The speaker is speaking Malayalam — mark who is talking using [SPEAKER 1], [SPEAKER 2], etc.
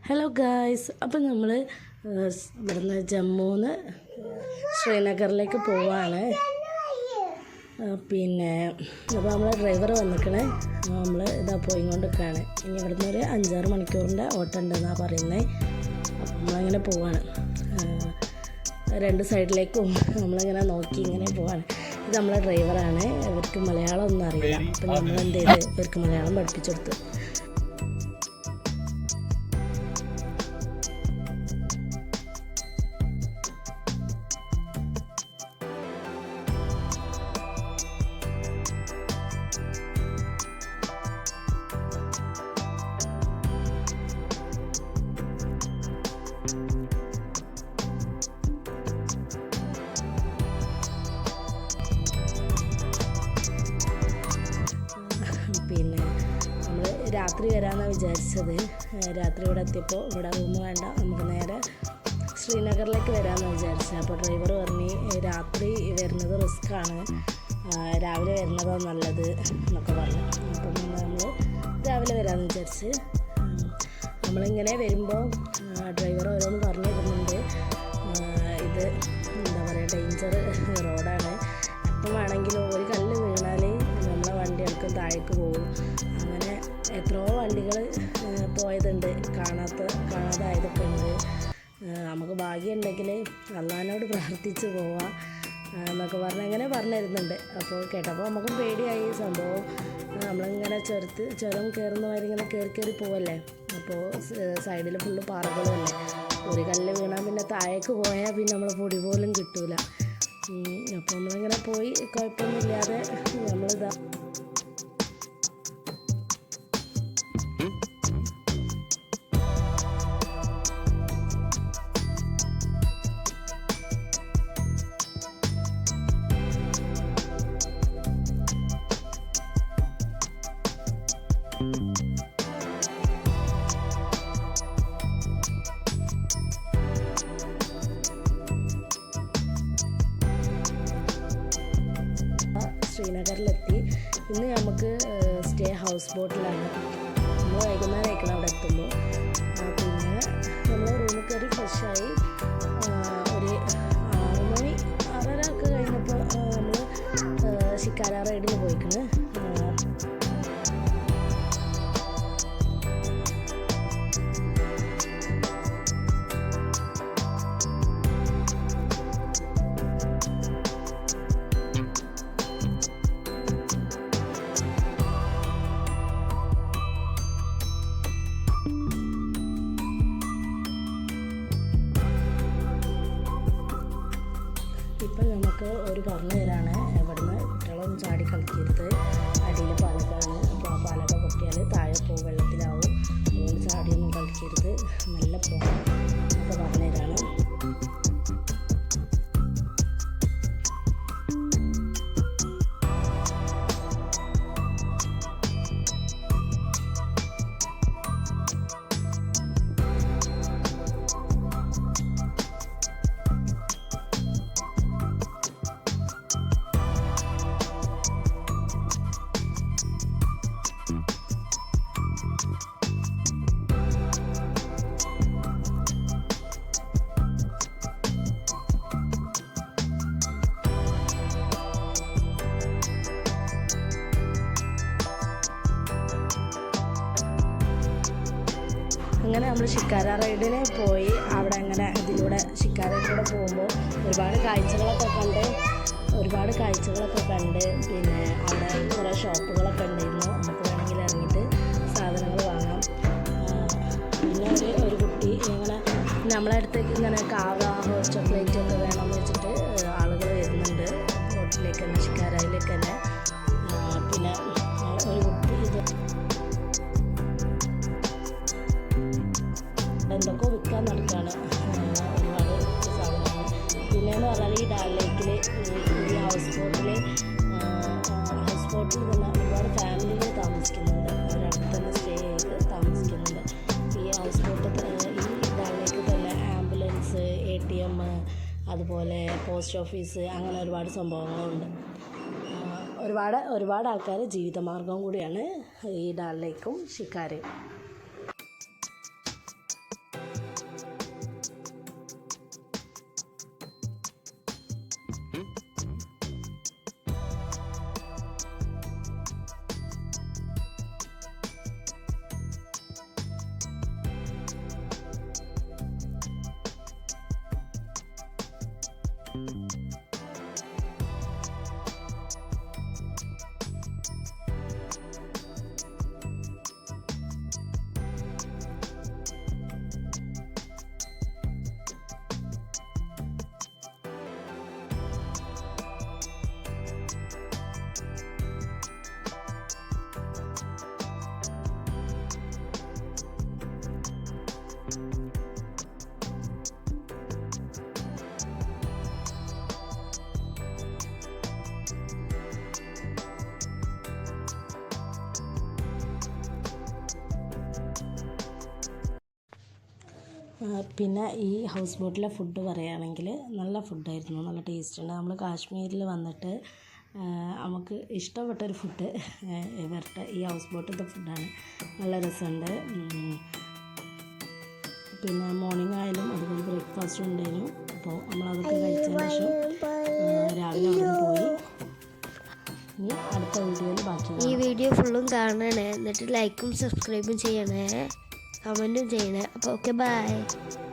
[SPEAKER 1] ഹലോ ഗായ്സ്, അപ്പം നമ്മൾ ഇവിടുന്ന് ജമ്മുന്ന് ശ്രീനഗറിലേക്ക് പോവാണ്. പിന്നെ അപ്പോൾ നമ്മളെ ഡ്രൈവർ വന്നിക്കണേ, നമ്മൾ ഇതാ പോയിക്കൊണ്ടിരിക്കുകയാണ്. ഇനി ഇവിടുന്ന് ഒരു 5-6 മണിക്കൂറിൻ്റെ ഓട്ടം ഉണ്ടെന്നാണ് പറയുന്നത്. അപ്പം നമ്മളങ്ങനെ പോവാണ്. 2 സൈഡിലേക്കും നമ്മളിങ്ങനെ നോക്കി ഇങ്ങനെ പോവാണ്. ഇത് നമ്മളെ ഡ്രൈവറാണ്. ഇവർക്ക് മലയാളം ഒന്നും അറിയില്ല. അപ്പം നമ്മൾ എന്ത് ചെയ്ത് ഇവർക്ക് മലയാളം പഠിപ്പിച്ചെടുത്തു. പിന്നെ നമ്മൾ രാത്രി വരാമെന്നാണ് വിചാരിച്ചത്. രാത്രി ഇവിടെ എത്തിയപ്പോൾ ഇവിടെ റൂം വേണ്ട, നമുക്ക് നേരെ ശ്രീനഗറിലേക്ക് വരാമെന്ന് വിചാരിച്ചത്. അപ്പോൾ ഡ്രൈവർ പറഞ്ഞ് രാത്രി വരുന്നത് റിസ്ക്കാണ്, രാവിലെ വരുന്നതാണ് നല്ലത് എന്നൊക്കെ പറഞ്ഞു. അപ്പം നമ്മൾ രാവിലെ വരാമെന്ന് വിചാരിച്ച് നമ്മളിങ്ങനെ വരുമ്പോൾ ഡ്രൈവർ ഓരോന്ന് പറഞ്ഞു തരുന്നുണ്ട്. ഇത് എന്താ പറയുക, ഡേഞ്ചർ റോഡാണ്. എപ്പം വേണമെങ്കിലും ഒരു കല്ല് വീണാൽ നമ്മളെ വണ്ടികൾക്ക് താഴേക്ക് പോകും. അങ്ങനെ എത്രയോ വണ്ടികൾ പോയതുണ്ട്, കാണാതായതൊക്കെ ഉണ്ട്. നമുക്ക് ഭാഗ്യമുണ്ടെങ്കിൽ അള്ളാഹിനോട് പ്രാർത്ഥിച്ച് പോവാം എന്നൊക്കെ പറഞ്ഞ് അങ്ങനെ പറഞ്ഞു തരുന്നുണ്ട്. അപ്പോൾ കേട്ടപ്പോൾ നമുക്കും പേടിയായി സംഭവം. നമ്മളിങ്ങനെ ചുരം കയറുന്നവരെ ഇങ്ങനെ കയറി പോവല്ലേ. അപ്പോൾ സൈഡിൽ ഫുള്ള് പാറകളുമല്ലേ. ഒരു കല്ല് വീണാൽ പിന്നെ താഴേക്ക് പോയാൽ പിന്നെ നമ്മളെ പൊടി പോലും കിട്ടൂല. അപ്പോൾ നമ്മളിങ്ങനെ പോയി കുഴപ്പമൊന്നുമില്ലാതെ നമ്മളിതാ ശ്രീനഗറിലെത്തി. ഇന്ന് നമുക്ക് സ്റ്റേ ഹൗസ് ബോട്ടിലാണ്. നമ്മൾ വൈകുന്നേരം ആയിക്കണം അവിടെ എത്തുമ്പോൾ. പിന്നെ നമ്മൾ റൂമിൽ കയറി ഫ്രഷായി ഒരു 6 മണി 6:30 ഒക്കെ കഴിഞ്ഞപ്പോൾ നമ്മൾ ഷിക്കാര റൈഡിന് പോയിക്കണ്. ഇപ്പം നമുക്ക് ഒരു പറഞ്ഞു തരാണ്, ഇവിടുന്ന് കുട്ടികളൊന്നും ചാടി കളിക്കരുത്, അടിയിൽ പാലക്കാണ്. അപ്പോൾ ആ പാലക്ക പൊട്ടിയാൽ താഴെ പോകും, വെള്ളത്തിലാവും. അതുകൊണ്ട് ചാടിയൊന്നും കളിക്കരുത്, നല്ല പോകണം എന്നൊക്കെ പറഞ്ഞു തരാണ്. അങ്ങനെ നമ്മൾ ഷിക്കാര റൈഡിന് പോയി. അവിടെ അങ്ങനെ ഇതിലൂടെ ഷിക്കാരയിലൂടെ പോകുമ്പോൾ ഒരുപാട് കാഴ്ചകളൊക്കെ കണ്ട് പിന്നെ അവിടെ കുറേ ഷോപ്പുകളൊക്കെ ഉണ്ടായിരുന്നു. നമുക്ക് വേണമെങ്കിൽ ഇറങ്ങിയിട്ട് സാധനങ്ങൾ വാങ്ങാം. പിന്നെ ഒരു കുട്ടി ഇങ്ങനെ നമ്മളെ അടുത്തേക്ക് ഇങ്ങനെ കാവ ഹോട്ട് ചോക്ലേറ്റ് ഒക്കെ വേണമെന്ന് വെച്ചിട്ട് ആളുകൾ വരുന്നുണ്ട് ഹോട്ടലിലേക്ക് തന്നെ, ഷിക്കാരയിലേക്ക് തന്നെ. പിന്നെ ഒരു കുട്ടി എന്തൊക്കെ വിൽക്കാൻ നടക്കുകയാണ്, ഒരുപാട് സാധനങ്ങൾ. പിന്നെയെന്ന് പറഞ്ഞാൽ ഈ ഡാൽ ലേക്കിൽ ഈ ഹൗസ് ബോട്ടിൽ തന്നെ ഒരുപാട് ഫാമിലികൾ താമസിക്കുന്നുണ്ട്. അവരവിടെ തന്നെ സ്റ്റേ ചെയ്ത് താമസിക്കുന്നുണ്ട്. ഈ ഹൗസ് ബോട്ടിൽ ഈ ഡാൽ ലേക്കിൽ തന്നെ ആംബുലൻസ്, ATM, അതുപോലെ പോസ്റ്റ് ഓഫീസ്, അങ്ങനെ ഒരുപാട് സംഭവങ്ങളുണ്ട്. ഒരുപാട് ആൾക്കാർ ജീവിതമാർഗം കൂടിയാണ് ഈ ഡാൽ ലേക്കും ഷിക്കാരയും. പിന്നെ ഈ ഹൗസ് ബോട്ടിലെ ഫുഡ് പറയുകയാണെങ്കിൽ നല്ല ഫുഡായിരുന്നു, നല്ല ടേസ്റ്റ് ഉണ്ട്. നമ്മൾ കാശ്മീരിൽ വന്നിട്ട് നമുക്ക് ഇഷ്ടപ്പെട്ടൊരു ഫുഡ് ഇവരുടെ ഈ ഹൗസ് ബോട്ടിലത്തെ ഫുഡാണ്. നല്ല രസമുണ്ട്. പിന്നെ മോർണിംഗ് ആയാലും അതുപോലെ ബ്രേക്ക്ഫാസ്റ്റ് ഉണ്ടായിരുന്നു. അപ്പോൾ നമ്മളതൊക്കെ കഴിച്ചതിന് ശേഷം രാവിലെ അവിടെ പോയി. ഇനി അടുത്ത വീഡിയോയിൽ ബാക്കി
[SPEAKER 2] ഈ വീഡിയോ ഫുള്ളും കാണണേ, എന്നിട്ട് ലൈക്കും സബ്സ്ക്രൈബും ചെയ്യണേ, കമൻറ്റും ചെയ്യണേ. അപ്പോൾ ഓക്കെ, ബൈ.